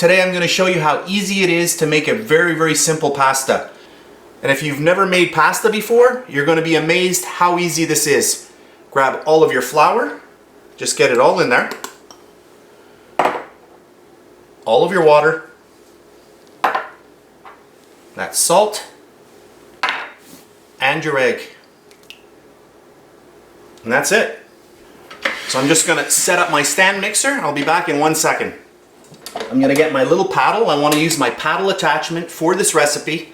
Today I'm going to show you how easy it is to make a very, very simple pasta. And if you've never made pasta before, you're going to be amazed how easy this is. Grab all of your flour, just get it all in there. All of your water, that's salt, and your egg. And that's it. So I'm just going to set up my stand mixer. I'll be back in 1 second. I'm going to get my little paddle. I want to use my paddle attachment for this recipe.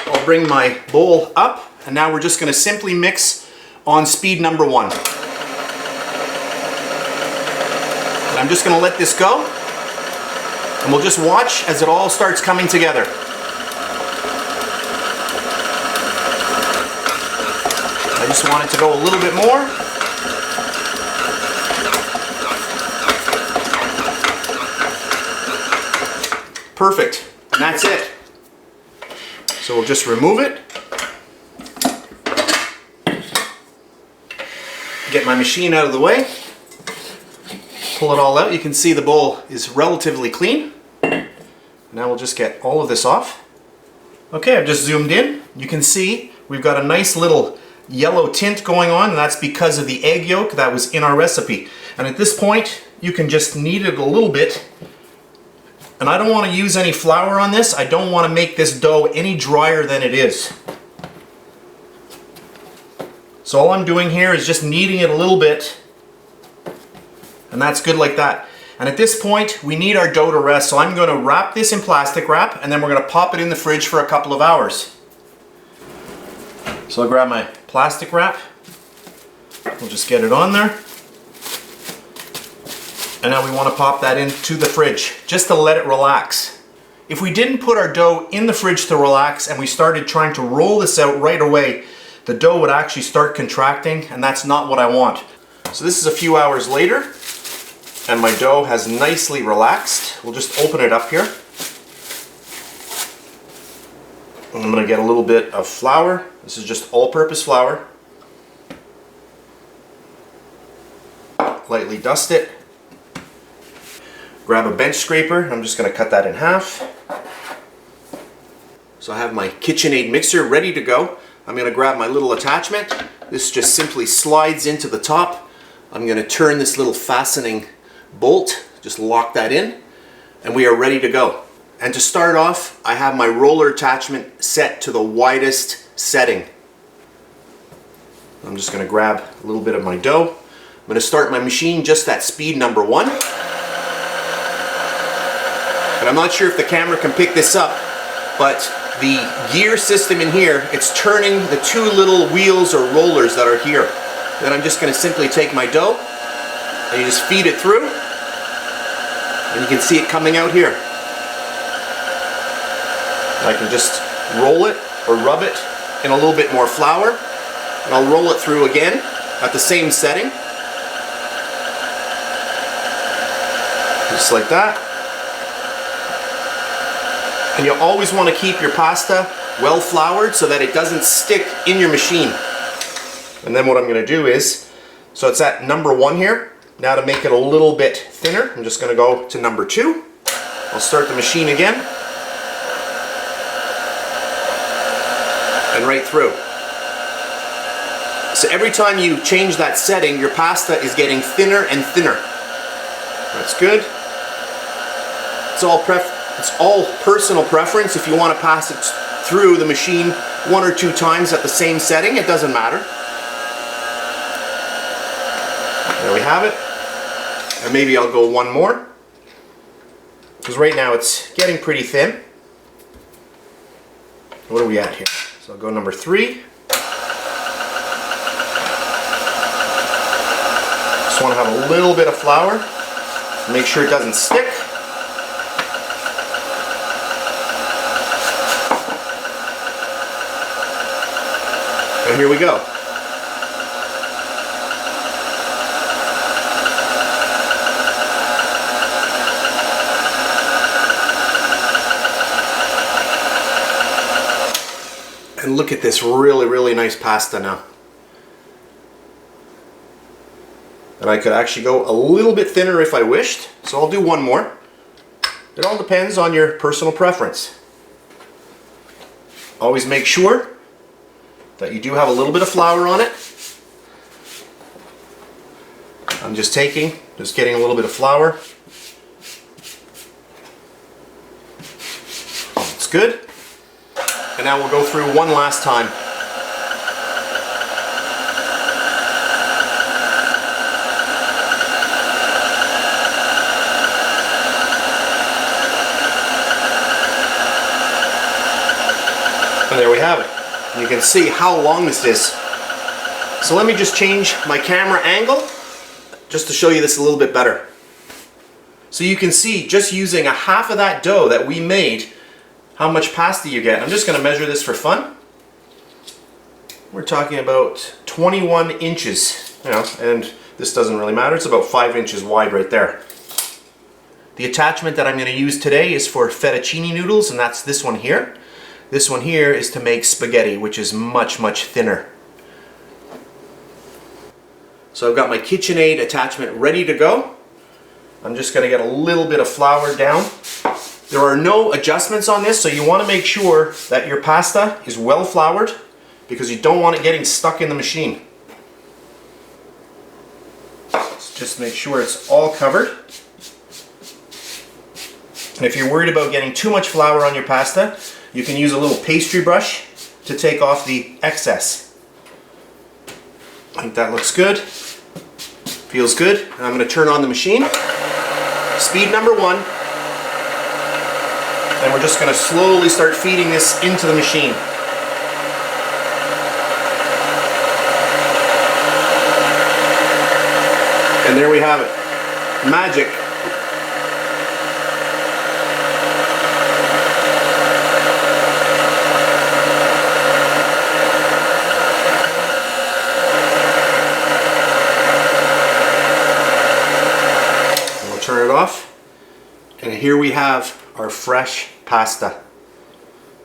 I'll bring my bowl up, and now we're just going to simply mix on speed number 1. And I'm just going to let this go, and we'll just watch as it all starts coming together. I just want it to go a little bit more. Perfect, and that's it. So we'll just remove it. Get my machine out of the way. Pull it all out. You can see the bowl is relatively clean. Now we'll just get all of this off. Okay, I've just zoomed in. You can see we've got a nice little yellow tint going on, and that's because of the egg yolk that was in our recipe. And at this point, you can just knead it a little bit. And I don't want to use any flour on this. I don't want to make this dough any drier than it is. So all I'm doing here is just kneading it a little bit. And that's good like that. And at this point, we need our dough to rest. So I'm going to wrap this in plastic wrap, and then we're going to pop it in the fridge for a couple of hours. So I'll grab my plastic wrap. We'll just get it on there. And now we want to pop that into the fridge, just to let it relax. If we didn't put our dough in the fridge to relax and we started trying to roll this out right away, the dough would actually start contracting, and that's not what I want. So this is a few hours later, and my dough has nicely relaxed. We'll just open it up here. And I'm going to get a little bit of flour. This is just all-purpose flour. Lightly dust it. Grab a bench scraper. I'm just going to cut that in half. So I have my KitchenAid mixer ready to go. I'm going to grab my little attachment. This just simply slides into the top. I'm going to turn this little fastening bolt, just lock that in, and we are ready to go. And to start off, I have my roller attachment set to the widest setting. I'm just going to grab a little bit of my dough. I'm going to start my machine just at speed number 1. And I'm not sure if the camera can pick this up, but the gear system in here, it's turning the 2 little wheels or rollers that are here. Then I'm just going to simply take my dough and you just feed it through, and you can see it coming out here. I can just roll it or rub it in a little bit more flour, and I'll roll it through again at the same setting, just like that. And you'll always want to keep your pasta well floured so that it doesn't stick in your machine. And then what I'm going to do is, so it's at number 1 here. Now to make it a little bit thinner, I'm just going to go to number 2. I'll start the machine again. And right through. So every time you change that setting, your pasta is getting thinner and thinner. That's good. It's all personal preference. If you want to pass it through the machine 1 or 2 times at the same setting, it doesn't matter. There we have it. And maybe I'll go 1 more, because right now it's getting pretty thin. What are we at here? So I'll go number 3. Just want to have a little bit of flour. Make sure it doesn't stick. And here we go. And look at this really, really nice pasta now. And I could actually go a little bit thinner if I wished. So I'll do 1 more. It all depends on your personal preference. Always make sure that you do have a little bit of flour on it. I'm just getting a little bit of flour. It's good. And now we'll go through one last time. And there we have it. You can see how long this is. So let me just change my camera angle just to show you this a little bit better. So you can see, just using a half of that dough that we made, how much pasta you get. I'm just going to measure this for fun. We're talking about 21 inches, and this doesn't really matter. It's about 5 inches wide right there. The attachment that I'm going to use today is for fettuccine noodles, and that's this one here. This one here is to make spaghetti, which is much, much thinner. So I've got my KitchenAid attachment ready to go. I'm just going to get a little bit of flour down. There are no adjustments on this, so you want to make sure that your pasta is well floured because you don't want it getting stuck in the machine. So just make sure it's all covered. And if you're worried about getting too much flour on your pasta, you can use a little pastry brush to take off the excess. I think that looks good. Feels good. And I'm going to turn on the machine. Speed number 1. And we're just going to slowly start feeding this into the machine. And there we have it. Magic. Turn it off, and here we have our fresh pasta.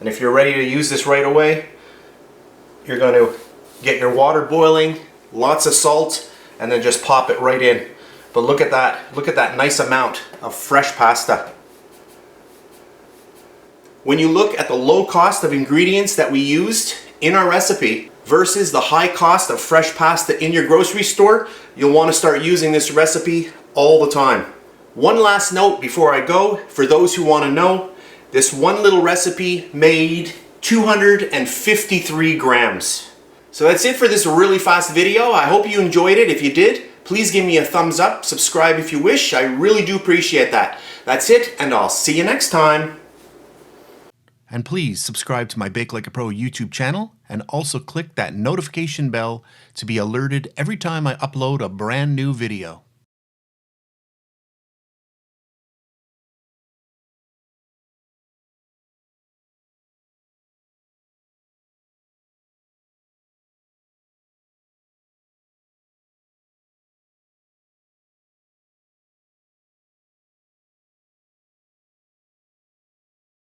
And if you're ready to use this right away, you're going to get your water boiling, lots of salt, and then just pop it right in. But look at that nice amount of fresh pasta. When you look at the low cost of ingredients that we used in our recipe versus the high cost of fresh pasta in your grocery store, you'll want to start using this recipe all the time. One last note before I go, for those who want to know, this one little recipe made 253 grams. So that's it for this really fast video. I hope you enjoyed it. If you did, please give me a thumbs up, subscribe if you wish. I really do appreciate that. That's it, and I'll see you next time. And please subscribe to my BakeLikeAPro YouTube channel, and also click that notification bell to be alerted every time I upload a brand new video.